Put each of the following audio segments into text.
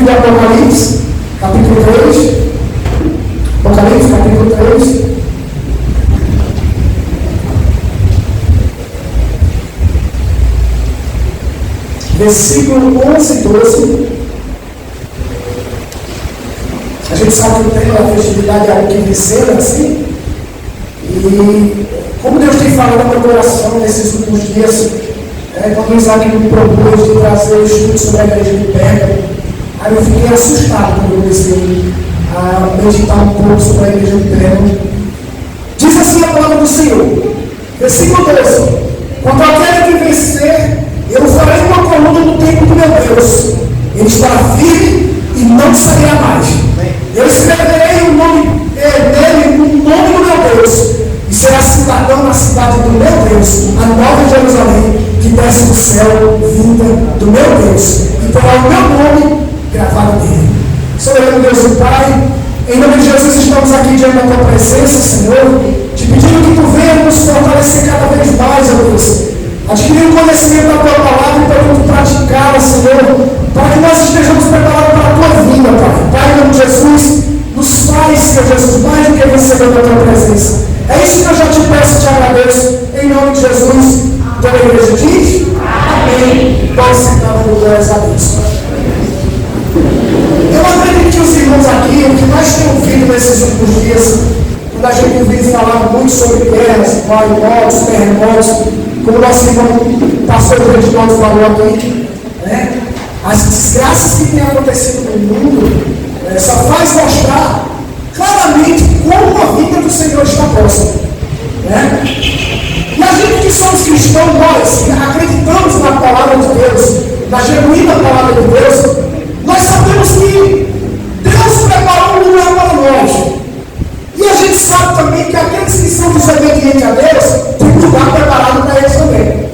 de Apocalipse, capítulo 3. Apocalipse, capítulo 3. Versículo 11 e 12. A gente sabe que o tema da festividade é algo que vencer, assim. E como Deus tem falado no meu coração nesses últimos dias, quando o Isaac me propôs de trazer o estudo sobre a igreja de Pérgamo, aí eu fiquei assustado quando eu comecei a meditar um pouco sobre a igreja de Pérgamo. Diz assim a palavra do Senhor, versículo 12: quando aquele que vencer, eu farei uma coluna no templo do meu Deus, ele estará firme e não sairá mais. Eu escreverei o nome dele no nome do meu Deus, e será cidadão na cidade do meu Deus, a nova Jerusalém, que desce do céu, vinda do meu Deus, e terá o meu nome gravado nele. Soberano Deus e Pai, em nome de Jesus estamos aqui diante da tua presença, Senhor, te pedindo que tu venha nos fortalecer cada vez mais, ó Deus, adquirir o conhecimento da tua palavra e para tu praticá-la, Senhor, para que nós estejamos preparados para a tua vinda, Pai. Pai, em nome de Jesus, nos faz, Senhor Jesus, mais do que vencedor da tua presença. É isso que eu já te peço e te agradeço, em nome de Jesus. Toda a igreja diz? Amém. Pode sentar no lugar, a Deus. Eu acredito que os irmãos aqui, o que mais tem ouvido nesses últimos dias, quando a gente ouviu falar muito sobre guerras, maremotos, terremotos, como o nosso irmão pastor Reginaldo falou aqui, né? As desgraças que têm acontecido no mundo só faz mostrar claramente como a vinda do Senhor está próxima, né? E a gente que somos cristãos, nós que acreditamos na palavra de Deus, na genuína palavra de Deus, nós sabemos que Deus preparou um lugar para nós. E a gente sabe também que aqueles que são desobedientes a Deus têm um lugar preparado para eles também.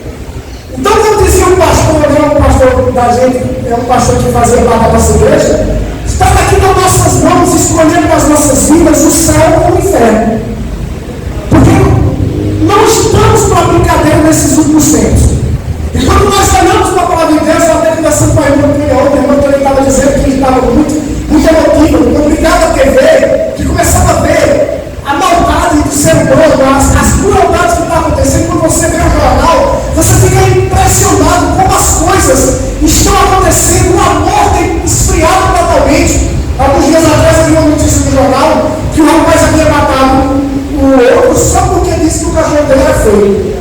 Então, como dizia um pastor da gente, é um pastor que fazia parte da nossa igreja, está aqui nas nossas mãos, escolhendo nas nossas vidas o céu ou o inferno. Porque não estamos para brincadeira nesses últimos tempos. E quando nós olhamos para a palavra de Deus, eu até conversando com a irmã que ele estava dizendo que ele estava muito emotivo, obrigado à TV, que começava a ver a maldade do ser humano, as crueldades que estão acontecendo. Quando você vê o jornal, você fica impressionado como as coisas estão acontecendo, uma morte esfriada totalmente. Alguns dias atrás eu vi uma notícia no jornal que o rapaz havia matado o outro só porque disse que o cachorro dele era feio.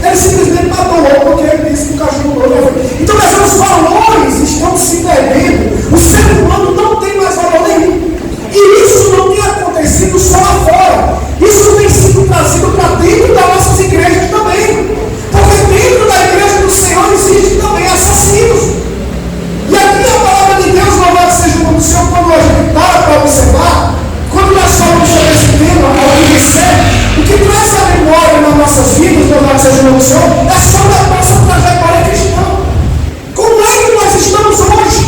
Ele simplesmente matou o outro porque ele disse que o cachorro dele era feio. Então, os valores estão se perdendo. O ser humano não tem mais valor nenhum. E isso não tem acontecido só lá fora. Isso tem sido trazido para dentro das nossas igrejas também. Porque dentro da igreja do Senhor existem também assassinos. E aqui a palavra de Deus, louvado seja o nome do Senhor, quando a gente para observar, quando nós falamos sobre esse tema, ao conhecer, o que traz a memória nas nossas vidas, louvado seja o nome do Senhor, é sobre a nossa trajetória cristã. Como é que nós estamos hoje?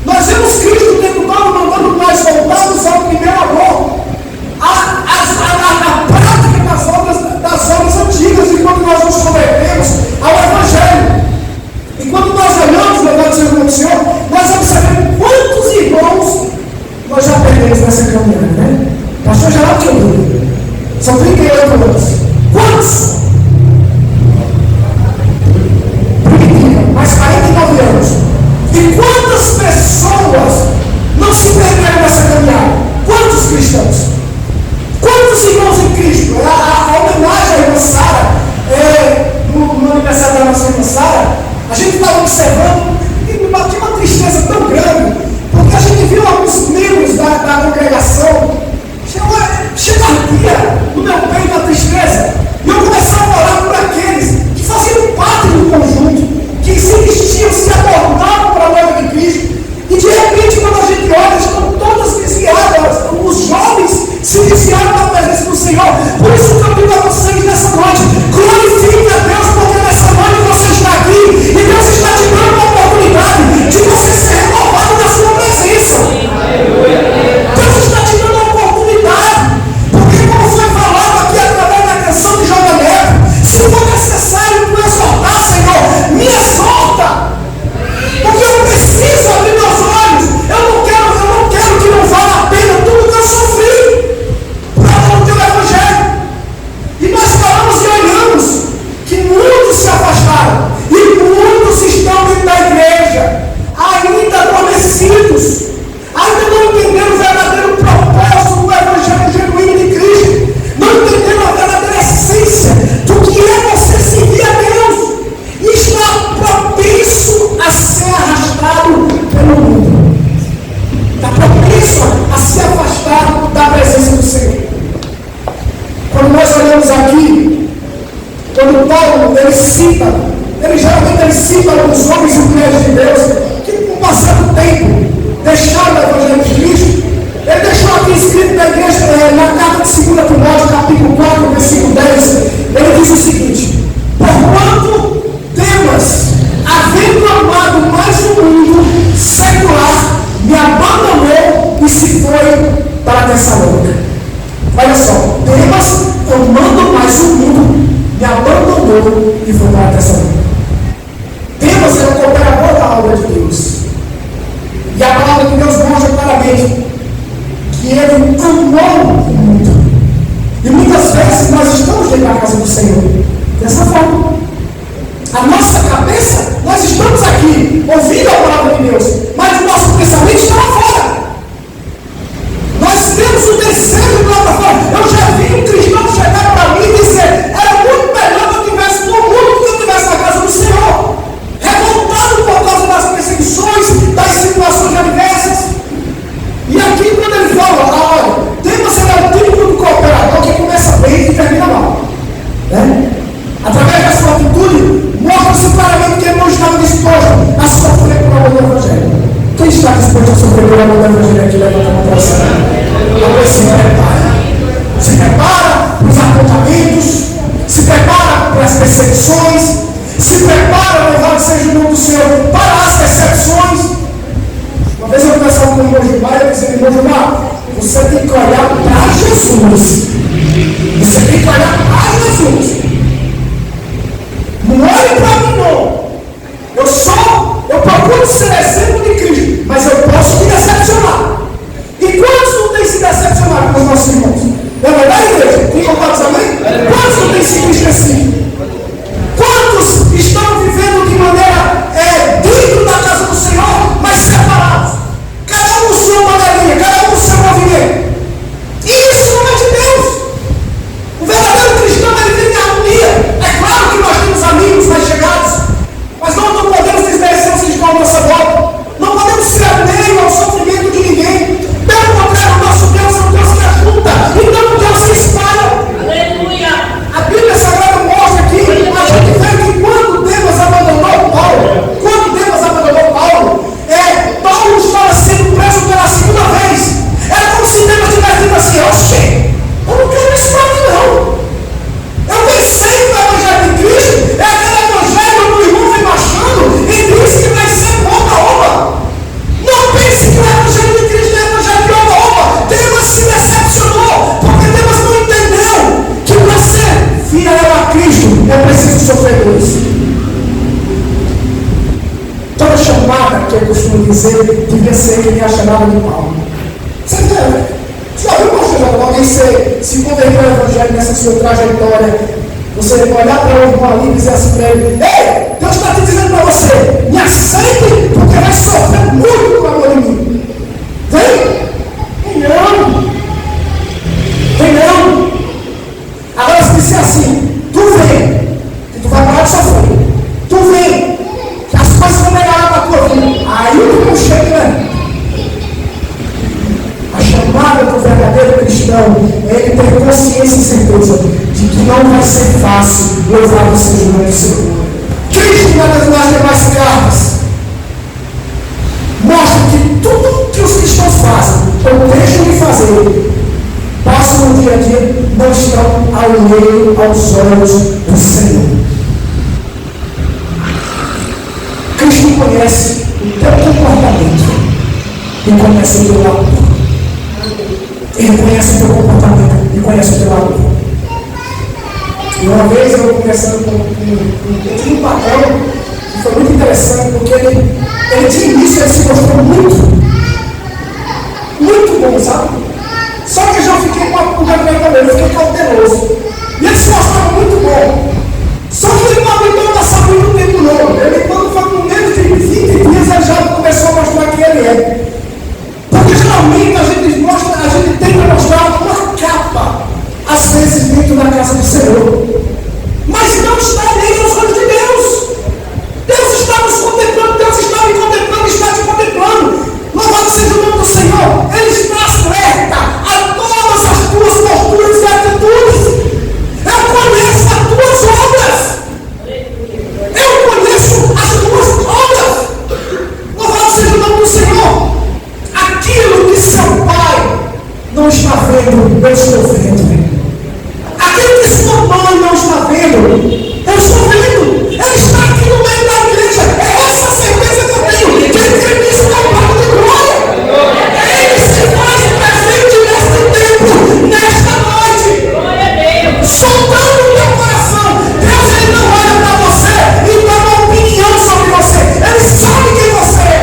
Nós vemos Cristo o tempo todo mandando nós voltarmos ao primeiro amor, a prática das obras antigas, e quando nós nos convertemos ao Evangelho. E quando nós olhamos, louvado seja o nome do Senhor, nós observamos quantos irmãos nós já perdemos nessa caminhada, né? Pastor Geraldo que eu digo, são 38 anos. Quantos? Mas 49 anos. E quantas pessoas não se perderam nessa caminhada? Quantos cristãos? Quantos irmãos em Cristo? A homenagem à irmã Sara, no aniversário da nossa irmã Sara, a gente estava observando e me bateu uma tristeza tão grande, porque a gente viu alguns membros da congregação, chega dia no meu peito a tristeza, e eu começava Quando Paulo, ele cita alguns homens e mulheres de Deus que, com o passar do tempo, deixaram o Evangelho de Cristo. Ele deixou aqui escrito na igreja, na carta de 2 Timóteo, capítulo 4, versículo 10, ele diz o seguinte: porquanto Demas, havendo amado mais o mundo secular, me abandonou e se foi para Tessalônica. Olha só, Demas, amando mais o mundo, me abandonou e foi para Tessalônica. Demas era o cooperador da obra de Deus. E a palavra de Deus mostra claramente que ele amou o mundo. E muitas vezes nós estamos dentro da casa do Senhor dessa forma. A nossa cabeça, nós estamos aqui ouvindo a palavra de Deus, mas o nosso pensamento está lá fora. Nós temos o desejo de lá para fora. Eu já vi um cristão chegar para mim e dizer: era muito melhor que eu estivesse no mundo do que eu estivesse na casa do Senhor, revoltado por causa das perseguições, das situações adversas. E aqui, quando ele fala, olha, Demas é o tipo de cooperador que começa bem e termina mal, né? Através da sua atitude, mostra-se claramente que ele não estava disposto a sofrer por amor do Evangelho. Quem está disposto a sofrer por amor do Evangelho aqui? Levanta a mão para cima. Então se prepara. Se prepara para os apontamentos, se prepara para as perseguições, se prepara, louvado seja o nome do Senhor, para as decepções. Uma vez eu conversava com o irmão Gilmar e eu disse: irmão Gilmar, você tem que olhar para Jesus. Você tem que olhar para Jesus. Não olhe para mim, não. Eu procuro ser exemplo de Cristo, mas eu posso me decepcionar. E quantos não têm se decepcionado com os nossos irmãos? Não é verdade, igreja? Quem concorda, amém? Quantos não têm se entristecido? Quantos estão vivendo de maneira dentro da casa do Senhor, mas separados? Cada um sua maneirinha, cada um seu movimento. E isso não é de Deus. O verdadeiro cristão, ele vive em harmonia. É claro que nós temos amigos mais chegados, mas nós não podemos desmerecer os que estão à nossa volta. Não podemos ser alheio ao sofrimento de ninguém. Pelo contrário, o nosso Deus é um Deus que ajuda e não um Deus que espalha. Aleluia! A Bíblia Sagrada mostra que a gente vê que quando Demas abandonou Paulo, Paulo estava sendo preso pela segunda vez. Era como se Demas tivesse dito assim: oxê, eu não quero isso para mim, não. Eu pensei que o Evangelho de Cristo é aquele Evangelho que o irmão vem baixando e disse que vai ser oba-oba. Não pense que o Evangelho de Cristo é o Evangelho de oba-oba. Demas se decepcionou, porque Demas não entendeu que para ser fiel a Cristo é preciso sofrer por isso. Toda chamada, que eu costumo dizer, devia ser que nem a chamada de Paulo. Você entende? Já viu uma alguém se converter ao Evangelho nessa sua trajetória? Você olhar para o irmão ali e dizer assim para ele: ei, Deus está te dizendo para você, me aceite, porque vai sofrer muito por amor de mim. Vem? Vem não. Agora se disser assim: tu vem, que tu vai parar de sofrer. Tu vem, que as coisas vão melhorar para a tua vida. Aí tu não chega, né? A chamada do verdadeiro cristão é ele ter consciência e certeza de que não vai ser fácil. Louvado seja o nome do Senhor. Cristo, nas demais cartas, mostra que tudo que os cristãos fazem ou deixam de fazer, passam no dia a dia, não estão alheios aos olhos do Senhor. Cristo conhece o teu comportamento e conhece o teu amor. Ele conhece o teu comportamento e conhece o teu amor. E uma vez eu conversando com um patrão, que foi muito interessante, porque ele de início ele se mostrou muito bom, sabe? Só que eu já fiquei com a pulga na cabeça, eu fiquei cauteloso. E ele se mostrava muito bom. Só que ele não aguentou passar muito tempo não. Ele, quando foi com menos de 20 dias, ele já começou a mostrar quem ele é. Porque geralmente a gente tenta mostrar uma capa, às vezes dentro da casa do Senhor. Mas não está nem aos olhos de Deus. Deus está nos contemplando, Deus está me contemplando, está te contemplando. Louvado seja o nome do Senhor. Ele está alerta a todas as tuas posturas e atitudes. Eu conheço as tuas obras. Eu estou vendo. Ele está aqui no meio da igreja. É essa certeza que eu tenho. Que Cristo é o Pai de glória. Ele se faz presente neste tempo, nesta noite. Soltando o teu coração. Deus, ele não olha para você e dá uma opinião sobre você. Ele sabe quem você é.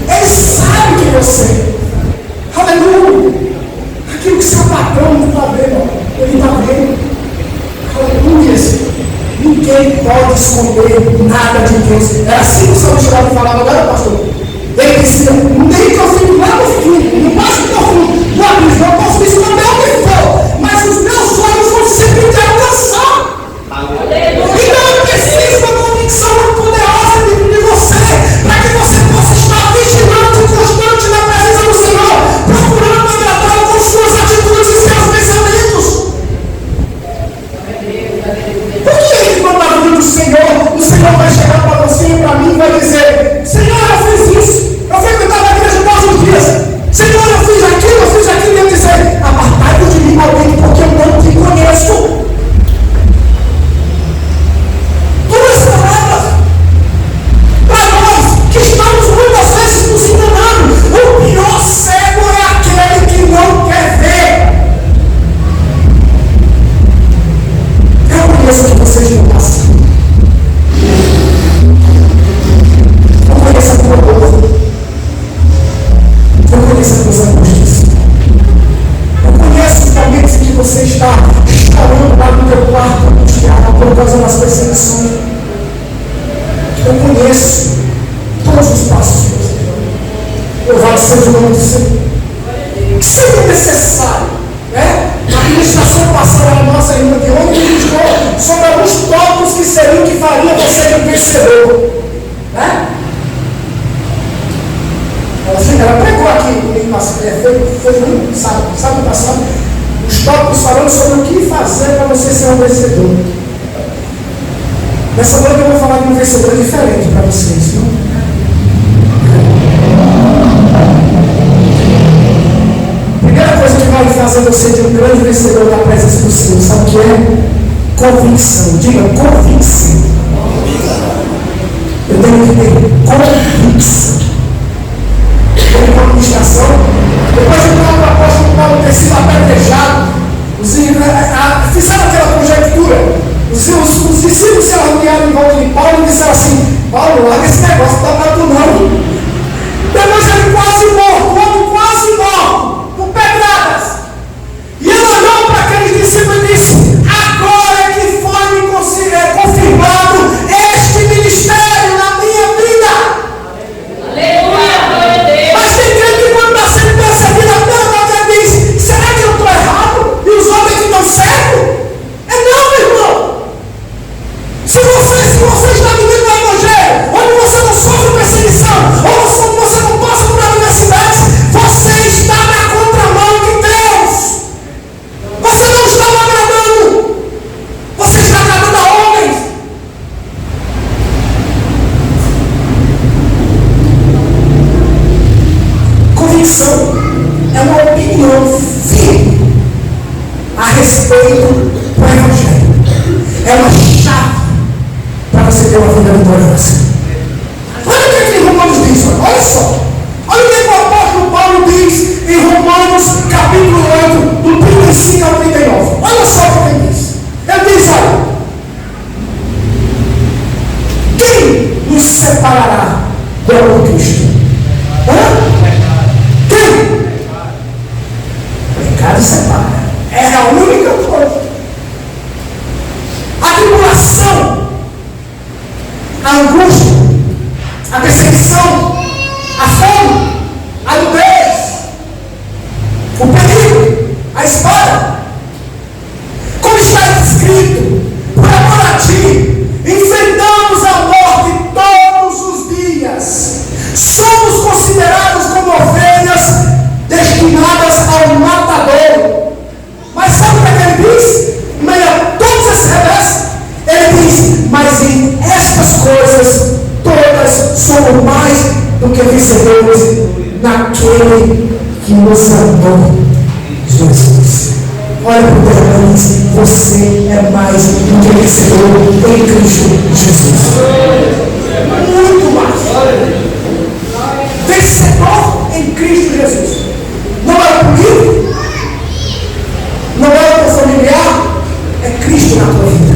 Ele sabe quem você é. Aleluia. Aquilo que seu patrão não está vendo, ele está vendo. Aleluia. Ninguém pode esconder nada de Deus. Era assim que o São Gustavo falava, não era, pastor? Ele dizia, nem que eu fique lá no fundo, no mais profundo do abismo, eu posso me esconder o que for, mas os meus olhos vão sempre te alcançar. Então eu preciso de uma convicção muito poderosa dentro de você, para que você possa estar vigilante e constante na presença do Senhor, procurando agradá-lo com suas atitudes e seus pensamentos. Por que ele não está vindo do Senhor? O Senhor vai chegar para você e para mim e vai dizer, Senhor, eu fiz isso. Eu frequentava a igreja todos os dias. Senhor, eu fiz aquilo. E eu dizer, apartai-vos de mim, maldito, porque eu não te conheço. Duas palavras. Para nós, que estamos muitas vezes nos enganando, o pior cego é aquele que não quer ver. Eu conheço o que vocês não passam. Eu conheço a tua dor. Eu conheço as tuas angústias. Eu conheço os momentos em que você está chorando lá no teu quarto, angustiado por causa das perseguições. Eu conheço todos os passos que você deu. Louvado seja o nome do Senhor. Sempre necessário, né? A ministração passada na nossa irmã de ontem ministrou sobre alguns tópicos que seriam que faria você um vencedor, né? Ela pregou aqui comigo, foi no sábado passado, os tópicos falando sobre o que fazer para você ser um vencedor. Nessa noite eu vou falar de um vencedor diferente para vocês, viu? Primeira coisa que vai fazer você de um grande vencedor da presença do Senhor, sabe o que é? Convicção. Diga, convicção. Eu tenho que ter convicção. Uma administração, depois de o apóstolo Paulo ter sido apedrejado, fizeram aquela conjectura, os discípulos se reuniram em volta de Paulo e disseram assim, Paulo, larga esse negócio, não dá para tu não. Depois ele quase morto, com pedradas. E ele olhou para aqueles discípulos e disse, agora é que foi confirmado este ministério na minha vida. Aleluia. Mas tem gente que quando está sendo perseguido, a primeira coisa diz, será que eu estou errado? E os homens que estão certos? É não, meu irmão. Se você está vivendo no evangelho, onde você não sofre perseguição, ou você não passa por adversidades, você está na contramão de Deus. Você não está agradando. Você está agradando a homens. Convicção é uma opinião firme a respeito do evangelho. É uma chave para você ter uma vida vitoriosa. Olha o que Romanos diz, olha só. Olha o que o apóstolo Paulo diz em Romanos capítulo 8, do 35 ao 39. Olha só o que ele diz. Ele diz, olha, quem nos separará do amor de Cristo? Quem? Pecado separa. É a única coisa. A tribulação, a angústia, a perseguição, a fome, a nudez, o perigo, a espada. Como está escrito, por amor a ti, enfrentamos a morte todos os dias. Somos considerados como ovelhas destinadas ao matadouro. Mas sabe o que ele diz? Em meio a todos esses reversos, ele diz, mas em estas coisas todas somos mais do que vencedores naquele que nos amou, Jesus. olha para o teu irmão e diz: você é mais do que vencedor em Cristo Jesus. Muito mais. Vencedor em Cristo Jesus. Não é o político, não é o teu familiar, é Cristo na tua vida.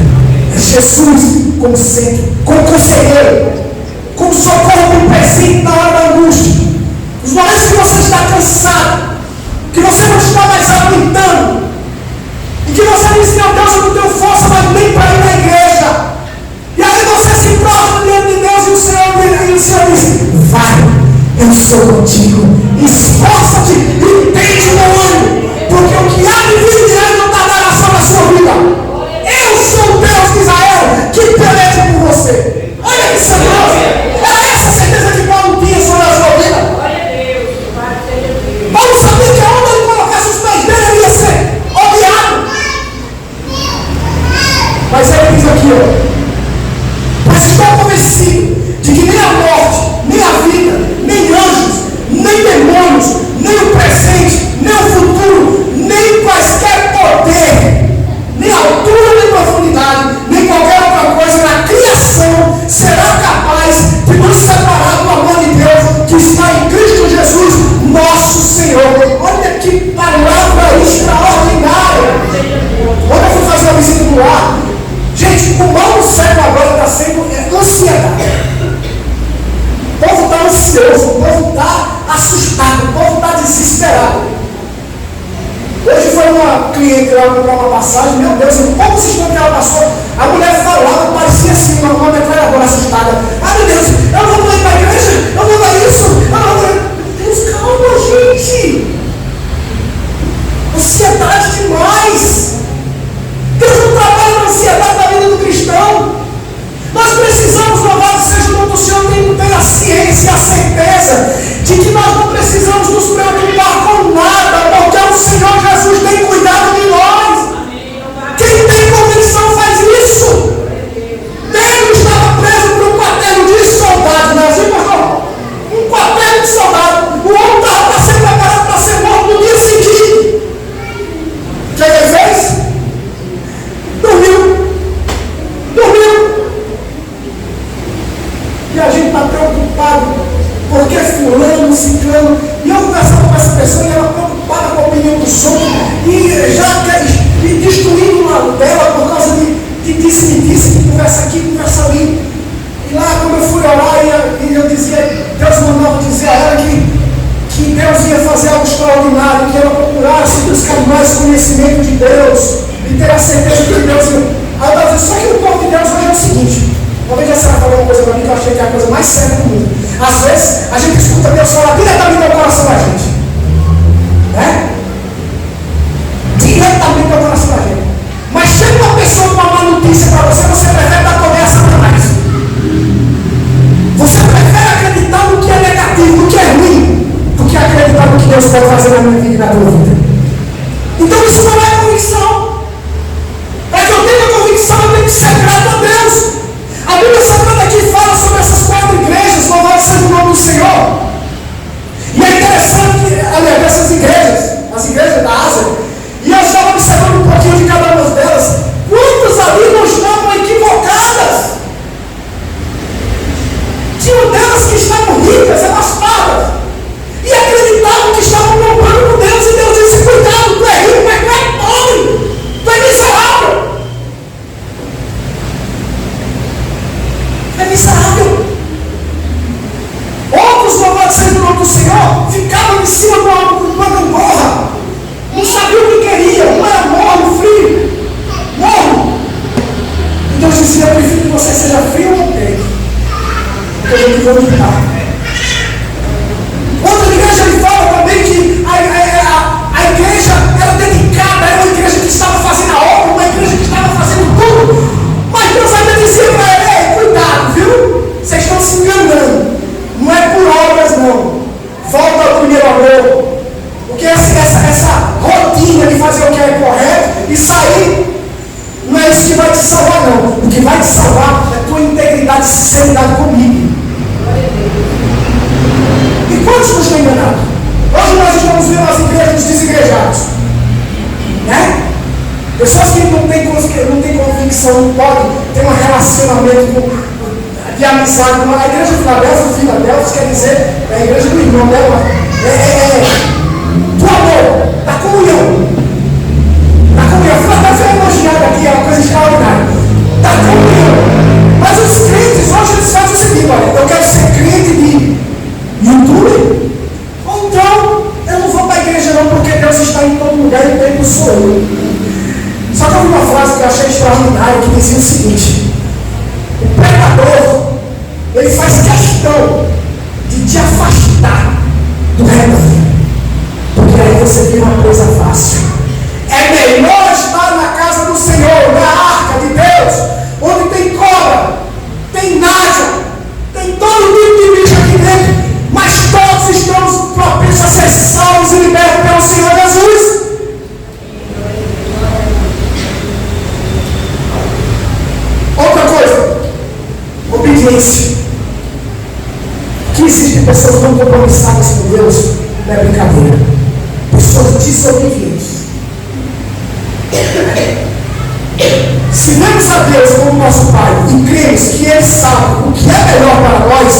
É Jesus como centro, como conselheiro, como socorro, como presente na hora da angústia. Os momentos que você está cansado, que você não está mais aguentando, e que você diz: meu Deus, eu não tenho força mais nem para ir na igreja. E aí você se prostra diante de Deus e o Senhor diz: vai, eu sou contigo, esforça-te e tende o meu ânimo, porque o que há de vir diante não tardará sobre a sua vida. Eu sou o Deus de Israel que peleja por você. Olha que saboroso! Era essa a certeza que Paulo tinha sobre a sua vida. Paulo sabia que aonde ele colocasse os pés dele, ele ia ser odiado. Mas ele diz aqui, mas estou convencido de que nem a morte, nem a vida, nem anjos, nem demônios, nem o presente, nem o futuro, nem quaisquer poder, nem altura, nem profundidade, nem qualquer outra coisa na criação será capaz de nos separar do amor de Deus que está em Cristo Jesus, nosso Senhor. Olha que palavra extraordinária. Quando eu fui fazer a visita no lar, gente, o mal do século agora está sendo ansiedade. O povo está ansioso, o povo está assustado, o povo está desesperado. Hoje foi uma cliente lá comprar uma passagem, meu Deus, em poucos instantes que ela passou, a mulher falava, parecia assim, uma metralhadora assustada. Ah, meu Deus, eu não vou ir para a igreja, eu não vou isso, eu não vou. Meu Deus, calma, gente. Ansiedade demais. Deus não trabalha na ansiedade da vida do cristão. Nós precisamos, louvado seja o nome do Senhor, ter a ciência, a certeza de que nós não precisamos nos preocupar com nada, porque o Senhor Jesus tem cuidado de nós. Quem tem convicção faz isso. Pedro estava preso por um quartel de soldado, não é assim, pastor? Um quartel de soldado. O homem estava para ser preparado para ser morto no dia seguinte. O que ele fez? Dormiu. E a gente está preocupado porque fulano, ciclano, e eu conversava com essa pessoa e ela preocupada com a opinião dos outros e já destruindo o lado dela por causa de disse, conversa aqui, conversa ali. E lá quando eu fui orar e eu dizia, Deus mandava dizer a ela que Deus ia fazer algo extraordinário, que ela procurasse buscar mais conhecimento de Deus e ter a certeza de que Deus ia. Aí eu estava dizendo, só que o povo de Deus hoje é o seguinte. Uma vez a senhora falou uma coisa para mim que eu achei que é a coisa mais séria do mundo. Às vezes a gente escuta Deus falar diretamente ao coração da gente, né? Diretamente ao coração da gente. Mas chega uma pessoa com uma má notícia para você, você prefere dar poder a Satanás. Você prefere acreditar no que é negativo, no que é ruim, do que acreditar no que Deus pode fazer na minha vida e na tua vida. Então isso não é convicção. Para que eu tenha convicção, eu tenho que ser grato a Deus. A Bíblia Sagrada aqui fala sobre essas 4 igrejas, louvado seja o nome do Senhor. E é interessante que, aliás, essas igrejas, as igrejas da Ásia, e eu estava observando um pouquinho de cada uma delas, quantas ali não estavam equivocadas? Tinham delas que estavam ricas, abastadas, e acreditavam que estavam comprando com Deus, e Deus disse: cuidado, tu é rico, mas tu é pobre, tu é miserável. É miserável. Outros, louvado seja o nome do Senhor, ficavam em cima de uma gangorra, não sabiam o que queriam, não era morno, frio, morno. E Deus disse: eu prefiro que você seja frio ou quente, porque eu vou limpar. Outra igreja ele fala também que a igreja era dedicada, era uma igreja que estava fazendo a obra, uma igreja que estava fazendo tudo. Mas Deus ainda dizia para ele: cuidado, viu? Vocês estão se enganando. Não é por obras, não. Volta ao primeiro amor. Porque essa rotina de fazer o que é correto e sair, não é isso que vai te salvar, não. O que vai te salvar é a tua integridade e sinceridade comigo. E quantos nos têm enganado? Hoje nós estamos vendo as igrejas dos desigrejados, né? Pessoas que não têm convicção, não podem ter um relacionamento de amizade. A igreja de Filadélfia, quer dizer, é a igreja do irmão dela, do amor, da comunhão. Filadélfia é elogiada aqui, é uma coisa extraordinária. Da comunhão. Mas os crentes, hoje eles fazem o seguinte: olha, eu quero ser crente de YouTube, ou então eu não vou para a igreja não, porque Deus está em todo lugar e o tempo sou eu. Só que eu vi uma frase que eu achei extraordinária, que dizia o seguinte: o pregador, ele faz questão de te afastar do rebanho, porque aí você tem uma coisa fácil. É melhor estar na casa do Senhor, na arca de Deus, onde tem cobra, tem nádia, tem todo tipo de bicho aqui dentro, mas todos estamos propensos a ser salvos e libertos pelo Senhor Jesus. Outra coisa, obediência. Que existem pessoas não compromissadas com Deus, não é brincadeira. Pessoas desobedientes. Se vemos a Deus como nosso Pai e cremos que Ele sabe o que é melhor para nós,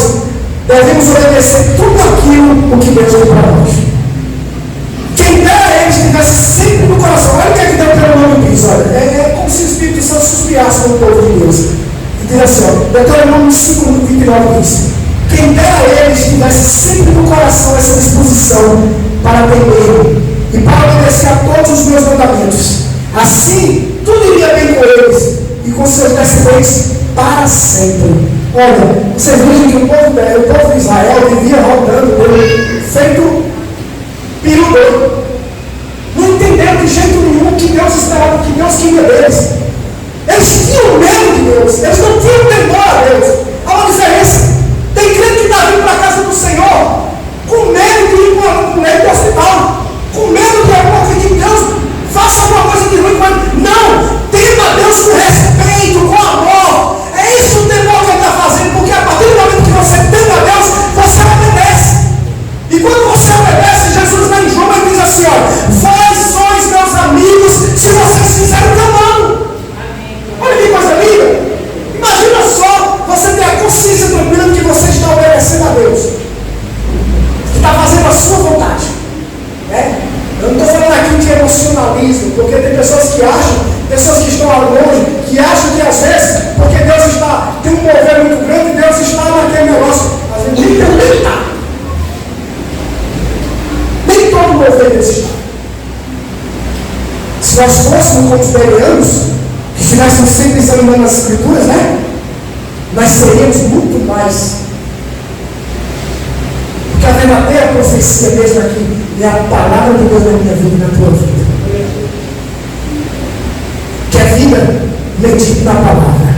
devemos obedecer tudo aquilo que Deus tem para nós. Quem dera Ele estivesse sempre no coração. Olha o que é que Deuteronômio diz. Olha, é como se o Espírito Santo suspirasse no povo de Deus. E diz assim: Deuteronômio 5:29 diz: quem dera Ele estivesse sempre no coração essa disposição para temer e para obedecer a todos os meus mandamentos. Assim, tudo iria bem com eles e com seus descendentes para sempre. Olha, vocês vejam que o povo de Israel vivia rodando feito peru doido. Não entenderam de jeito nenhum o que Deus esperava, o que Deus queria deles. Eles tinham medo de Deus, eles não tinham temor a Deus. Há uma diferença. Tem crente que está vindo para a casa do Senhor com medo de ir para o leito do hospital, com medo de alguma coisa que Deus faça alguma coisa de ruim, mas não, tema Deus com respeito, com amor. É isso o temor que Ele está fazendo, porque a partir do momento que você tema Deus, você obedece. E quando você obedece, Jesus vai em João e diz assim: olha, vós sois meus amigos se vocês fizerem o que eu mando. Olha que coisa linda. Imagina só, você ter a consciência tranquila de que você está obedecendo a Deus, que está fazendo a sua vontade, né? Eu não estou falando aqui de emocionalismo, porque tem pessoas que acham, pessoas que estão longe, que acham que às vezes, porque Deus tem um mover muito grande, Deus está naquele negócio. Às vezes nem está. Nem todo mover Deus está. Se nós fôssemos como os bereanos, que estivéssemos sempre examinando as escrituras, né? Nós seríamos muito mais. Porque a verdadeira profecia mesmo aqui é a palavra de Deus na minha vida e na tua vida. Que a vida medite na palavra.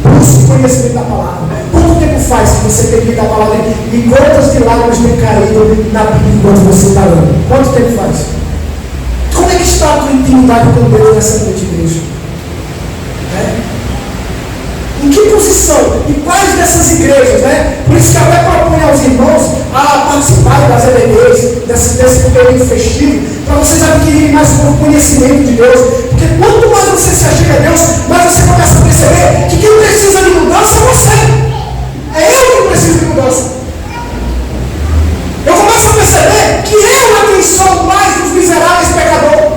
Busque o conhecimento da palavra. Quanto tempo faz que você tem lido a palavra e gotas de lágrimas têm caído na Bíblia enquanto você está lendo? Quanto tempo faz? Como é que está a tua intimidade com Deus nessa noite, igreja? Em que posição? Em quais dessas igrejas, né? Por isso que eu até proponho aos irmãos a participarem das EBDs, desse período festivo, para vocês adquirirem mais conhecimento de Deus. Porque quanto mais você se achega a Deus, mais você começa a perceber que quem precisa de mudança é você. É eu que preciso de mudança. Eu começo a perceber que eu é quem sou mais dos miseráveis pecadores.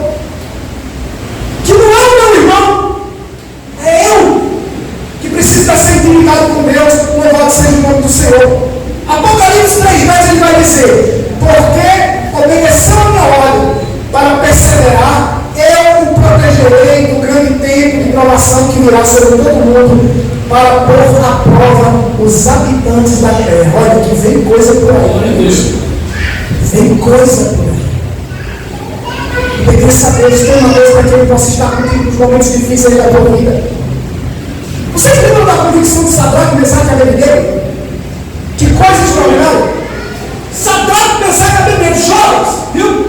Que não é o meu irmão, é eu que preciso dessa intimidade com Deus. Louvado seja o nome do Senhor. Apocalipse 3:10 ele vai dizer: porque obedeceu a minha ordem para perseverar, eu o protegerei do grande tempo de provação que virá sobre todo mundo, para pôr à prova os habitantes da terra. Olha que vem coisa por aí. Vem coisa por aí. Obedeça a Deus, tem uma coisa para que Ele possa estar contigo nos momentos difíceis da tua vida. Vocês lembram da convicção de Sadraque, Mesaque e Abednego? Que coisa extraordinária! Sadraque, Mesaque e Abednego, jovens, viu?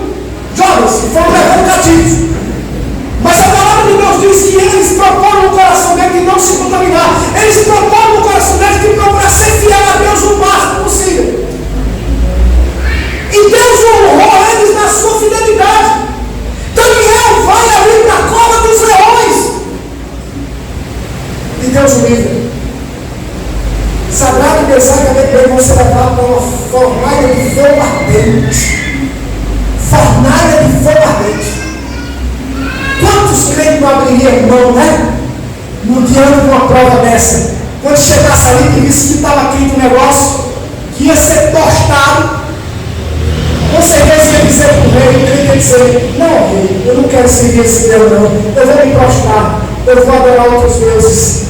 Jovens que foram levados cativos. Mas a palavra de Deus diz que eles proporam no coração deles de não se contaminar. Eles proporam no coração deles de procurar ser fiel a Deus o máximo possível. E Deus honrou eles na sua fidelidade. Daniel vai ali para a cova dos Quantos crentes não abririam mão, né? No diante de uma prova dessa? Quando chegasse ali e visse que estava quente o negócio, que ia ser tostado, com certeza ia dizer para o rei, ele ia dizer: não, rei, eu não quero seguir esse Deus, não. Eu vou me prostrar, eu vou adorar outros deuses.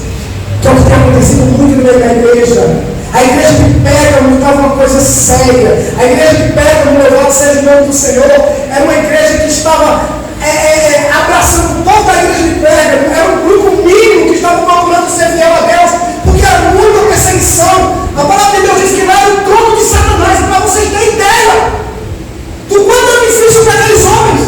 Que é o que tem acontecido muito no meio da igreja. A igreja que pega não estava uma coisa séria. A igreja que pega no louvado seja o nome do Senhor. Era uma igreja que estava abraçando toda a igreja de Pérgamo. Era um grupo mínimo que estava procurando ser fiel a Deus, porque era muita perseguição. A palavra de Deus diz que lá era o trono de Satanás. Para vocês terem ideia do quanto é difícil para aqueles homens.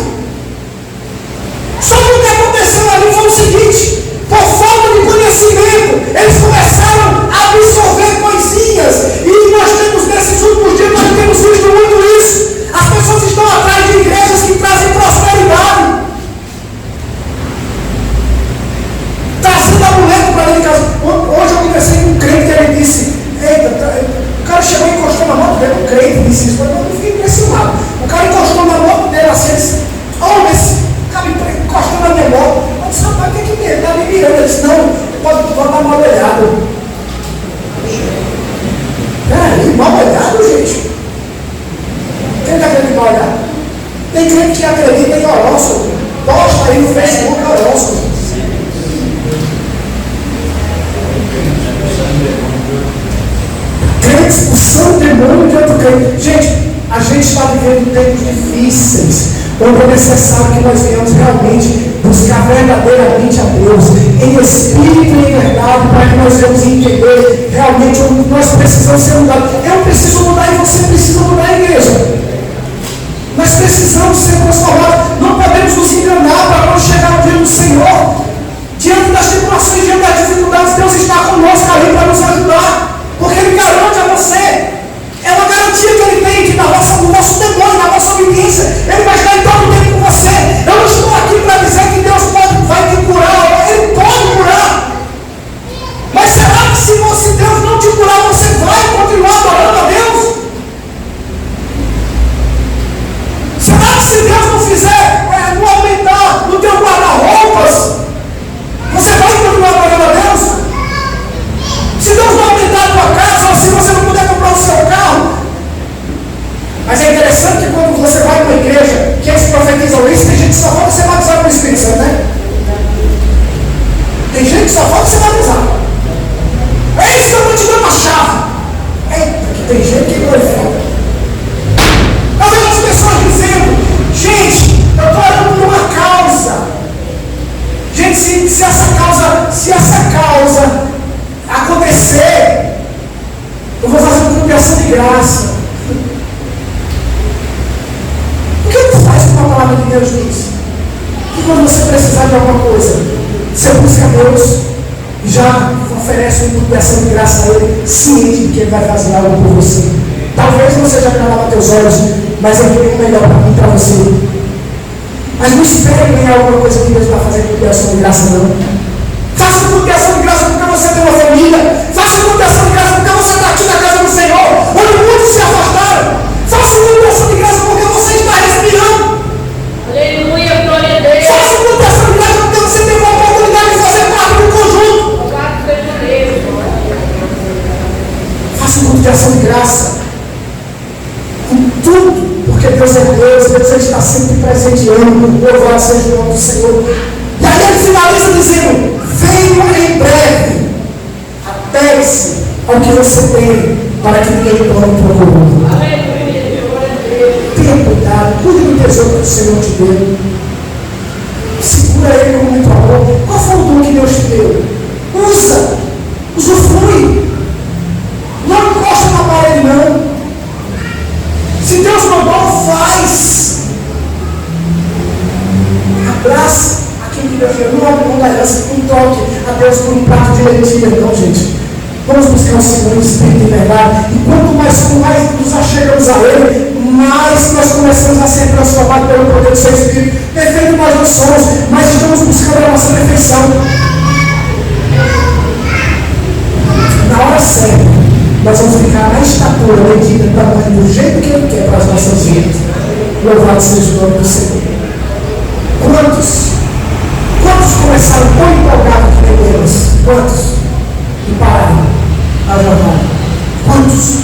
Só que o que aconteceu ali foi o seguinte: por falta de conhecimento, eles começaram a absorver coisinhas. E nós temos, nesses últimos dias, nós temos visto muito isso. As pessoas estão atrás de igrejas que trazem prosperidade, trazendo amuleto para dentro de casa. Hoje eu conversei com um crente que ele disse: eita, o cara chegou e encostou na moto dele. O crente disse isso, mas eu fiquei impressionado. O cara encostou na moto dele assim, disse: oh, esse cara encostou na minha moto. Eu disse: rapaz, tem que ter, ele está me mirando. Ele disse: não, pode dar mal olhado. Peraí, mal olhado, gente? Quem está acreditando em mal olhado? Tem crente que acredita em horóscopo. Posta aí no Facebook horóscopo. Crente expulsando demônio de outro crente. Gente, a gente está vivendo tempos difíceis, onde é necessário que nós venhamos realmente buscar verdadeiramente a Deus, em espírito e em verdade, para que nós venhamos entender realmente onde nós precisamos ser mudados. Eu preciso mudar e você precisa mudar, a igreja. Nós precisamos ser transformados. Não podemos nos enganar para quando chegar o dia do Senhor. Diante das tribulações, diante das dificuldades, Deus está conosco ali para nos ajudar, porque Ele garante a você. É uma garantia que Ele tem, que no nosso temor, na nossa obediência, Ele vai estar em todo o tempo com você. Eu não estou aqui para dizer que Deus vai te curar. Ele pode curar. Mas será que se Deus não te curar, você vai continuar adorando a Deus? Será que se Deus não fizer, não aumentar no teu guarda-roupas, você vai continuar adorando a Deus? Se Deus não aumentar a tua casa, ou se você não puder comprar o seu carro. Mas é interessante que quando você vai para a igreja, que eles profetizam isso, tem gente que só falta ser batizado no Espírito Santo, né? Tem gente que só falta ser batizado. É isso que eu vou te dar uma chave. Eita, que tem gente que não é foda. Eu vejo as pessoas dizendo: gente, eu estou orando por uma causa. Gente, se essa causa acontecer, eu vou fazer uma conversão de graça. O que tu faz com a palavra de Deus diz? Que quando você precisar de alguma coisa, você busca Deus e já oferece uma conversão de graça a Ele, ciente de que Ele vai fazer algo por você. Talvez não seja para teus olhos, mas eu tenho o melhor para mim e para você. Mas não espere ganhar alguma coisa que Deus vai fazer com conversão de graça, não. Faça conversão de graça porque você tem uma família. Faça conversão de graça porque você está aqui na casa do Senhor, onde muitos se afastaram. Faça conversão de graça porque você está respirando. Aleluia, glória a Deus. Faça conversão de graça porque você tem uma oportunidade de fazer parte do conjunto. Faça conversão de graça em tudo, porque Deus é Deus. Deus está sempre presenteando. Louvado seja o nome do Senhor. E aí ele finaliza dizendo: venha em breve, apegue-se ao que você tem, para que ninguém tome procurando. Tenha cuidado, cuide do tesouro que o Senhor te deu. Segura ele com muito amor. Qual foi o dom que Deus te deu? Usa, usufrui. Não encosta na parede, não. Se Deus mandou, faz. Abraça aquilo que Deus deu. Não abre mão da herança, não troque a Deus por um prato de lentilha, não, gente. Vamos buscar o Senhor em espírito e verdade. E quanto mais nos achegamos a Ele, mais nós começamos a ser transformados pelo poder do Seu Espírito. Perfeito nós não somos, mas estamos buscando a nossa perfeição. Na hora certa, nós vamos ficar na estatura, medida, do jeito que Ele quer para as nossas vidas. Louvado seja o nome do Senhor. Quantos estavam tão empolgados que nem eles. Quantos? E pararam a jornada. Quantos?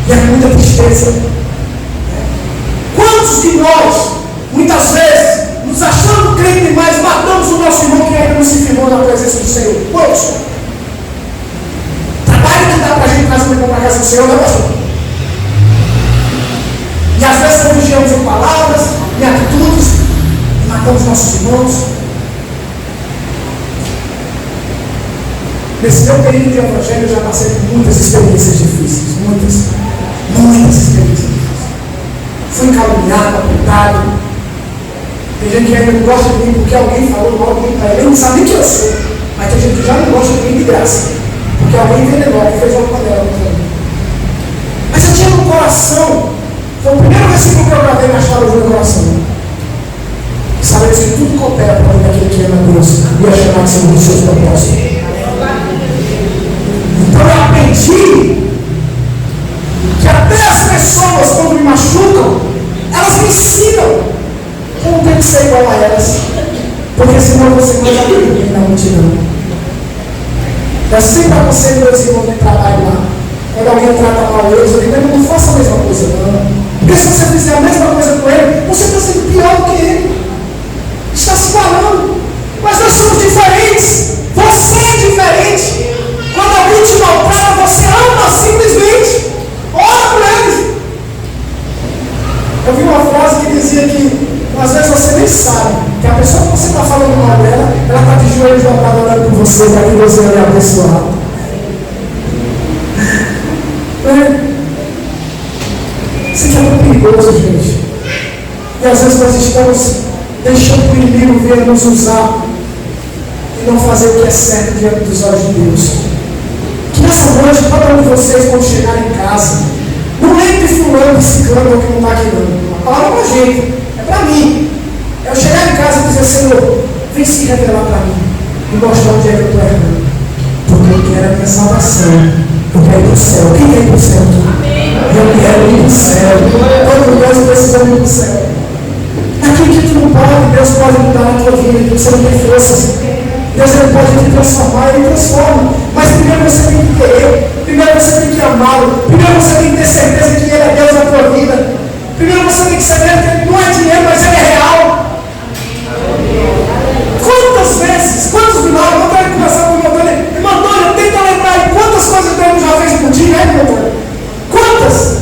E é muita tristeza. Quantos de nós, muitas vezes, nos achando crente demais, matamos o nosso irmão que ainda não se firmou na presença do Senhor? Quantos? Trabalho que dá para a gente fazer para a casa do Senhor, não é, pastor? E às vezes refugiamos em palavras, em atitudes, e matamos nossos irmãos. Nesse meu período de evangelho eu já passei por muitas experiências difíceis. Muitas experiências difíceis. Fui caluniado, apontado. Tem gente que ainda não gosta de mim porque alguém falou mal de mim para ele. Ele não sabe nem quem eu sou. Mas tem gente que já não gosta de mim de graça. Porque alguém envenenou, que fez uma panela contra mim. Mas eu tinha no coração. Foi o primeiro versículo que eu gravei na chave do meu coração. Sabemos que tudo coopera para o aquele que ama Deus e é chamado segundo os seus propósitos. Então eu aprendi que até as pessoas, quando me machucam, elas me ensinam como tem que ser igual a elas. Porque senão você não vai aprender na multidão. Eu sempre aconselho meus irmãos de trabalho lá. Quando alguém trata mal eles, eu digo, não faça a mesma coisa, não. Porque se você fizer a mesma coisa com ele, você está sendo pior do que ele. Está se falando. Mas nós somos diferentes. Você é diferente. Quando alguém te maltrata, você ama simplesmente. Ora por eles. Eu vi uma frase que dizia que às vezes você nem sabe que a pessoa que você está falando mal dela, ela está de joelhos dobrado olhando por você para que você olhe abençoado. Isso aqui é muito perigoso, gente. E às vezes nós estamos deixando o inimigo vir nos usar e não fazer o que é certo diante dos olhos de Deus. Que nessa noite, cada um de vocês, quando chegar em casa, não lembre fulano, de ciclano que não está aqui não. A palavra é para a gente, é para mim. Eu chegar em casa e dizer, Senhor, vem se revelar para mim e mostrar onde é que eu estou errando. Porque eu quero a minha salvação. Eu quero ir para o céu. Quem quer ir para o céu? Eu quero ir para o céu. Todos nós precisamos ir para o céu. Aquilo que tu não pode, Deus pode mudar na tua vida, que você não tem forças. Deus ele pode te transformar, ele transforma. Mas primeiro você tem que querer. Primeiro você tem que amá-lo. Primeiro você tem que ter certeza que ele é Deus na tua vida. Primeiro você tem que saber que ele não é dinheiro, mas ele é real. Quantas vezes, quantos milagres, eu quero começar com o meu Antônio. Irmão Antônio, tenta lembrar aí quantas coisas Deus já fez por ti, né, irmão Antônio? Quantas?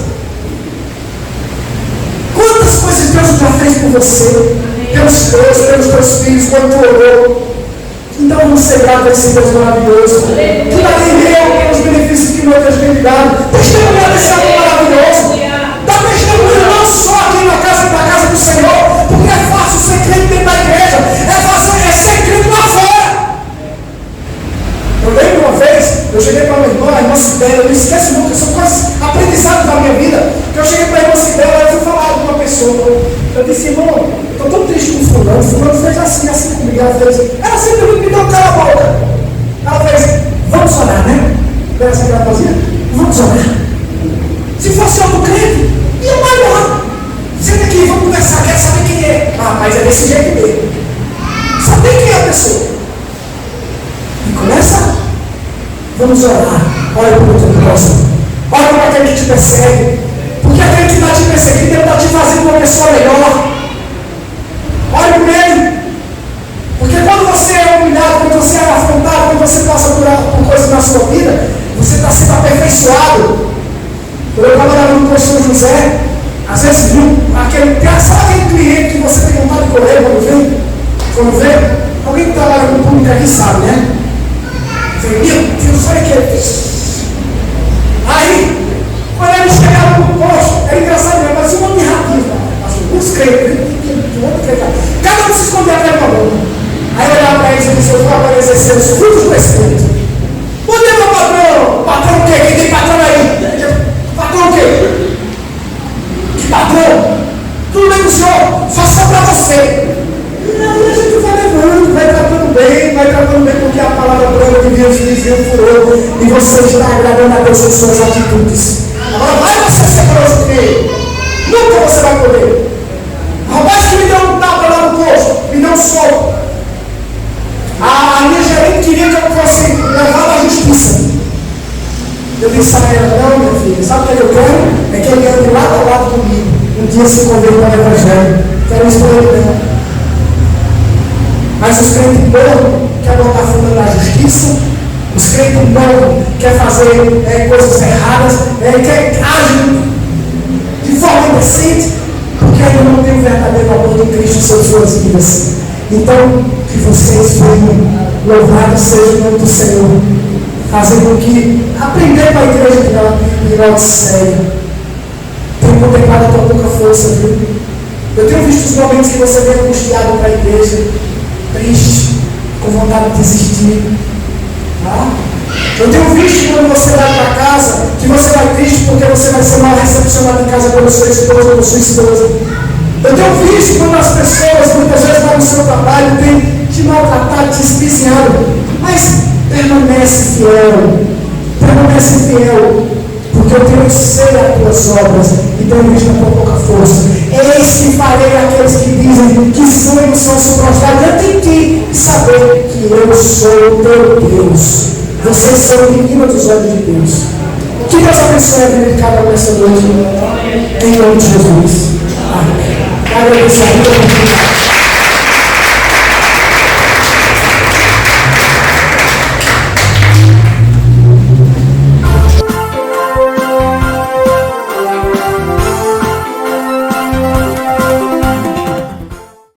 Quantas coisas Deus já fez por você? Pelos teus filhos, quando tu orou. Então vamos ser gratos a esse Deus maravilhoso. Que dá entender pelos benefícios que Deus tem me dado. Testemunhar desse amor maravilhoso. Dá testemunho não só aqui na casa do Senhor, porque é fácil ser crente dentro da igreja, é fácil ser crente lá fora. Eu lembro uma vez, eu cheguei para a irmã Cibela, eu não esqueço nunca, são coisas aprendizados da minha vida, que eu cheguei para a irmã Cibela e fui falar com uma pessoa. Eu disse, irmão, estou tão triste com fulano fez assim comigo. Ela simplesmente me deu cala a boca. Ela fez, vamos orar, né? Era assim que ela fazia? Vamos orar. Se fosse outro crente, ia mais lá. Senta aqui, vamos conversar, quero saber quem é. Ah, mas é desse jeito mesmo. Saber quem é a pessoa. E começa, vamos orar. Olha para o teu próximo. Olha para aquele que te persegue. Porque aquele que está te perseguindo, ele está te fazendo uma pessoa melhor. Olha por ele. Porque quando você é humilhado, quando você é afrontado, quando você passa por coisas na sua vida, você está sendo aperfeiçoado. Quando eu trabalhava no posto São José, às vezes viu sabe aquele cliente que você tem vontade de correr quando vem? Alguém que trabalha no público aqui sabe, né? Meu Deus, olha que aí, quando ele chegava no posto, era engraçado, mas parecia um monte de ratinho. Uns crentes, cada um se escondia até uma boca. Aí eu olhava para eles e disse, eu vou agora exercer os frutos do Espírito. Onde é meu patrão? Patrão o quê? Quem tem patrão aí? Patrão o quê? Que patrão? Tudo bem com o senhor, só só para você. E aí a gente vai levando, vai tratando bem, porque a palavra branca de Deus dizia furou, e você está agradando a Deus em suas atitudes. Agora vai você ser grosso com ele. Nunca você vai poder. O rapaz que me deu um tapa lá no posto, me deu um soco. disse a ela: não, minha filha, sabe o que eu quero? É que ele ande lado a lado comigo. Um dia se converter ao Evangelho. Quero isso para ele, não. Mas os crentes bons querem botar fundo na justiça. Os crentes bons querem fazer coisas erradas, querem agir de forma indecente, porque ainda não tem o verdadeiro amor de Cristo em suas vidas. Então, que vocês venham, louvado seja o nome do Senhor, fazendo com que aprender com a igreja de Laodiceia. Tenho contemplado a tua pouca força, viu? Eu tenho visto os momentos que você vem angustiado para a igreja, triste, com vontade de desistir. Tá? Eu tenho visto quando você vai para casa, que você vai triste porque você vai ser mal recepcionado em casa pelo seu esposo ou pela sua esposa. Eu tenho visto quando as pessoas, muitas vezes lá no seu trabalho, têm te maltratado, te espizinhado, mas permanece fiel, porque eu tenho sei as tuas obras e tenho visto a tua pouca força. Eis que farei aqueles que dizem que sonhos são se prostrar diante de ti e saber que eu sou teu Deus. Vocês são meninos dos olhos de Deus. Que Deus abençoe a vida de cada um nessa noite, em nome de Jesus. Amém. Agradeço a vida.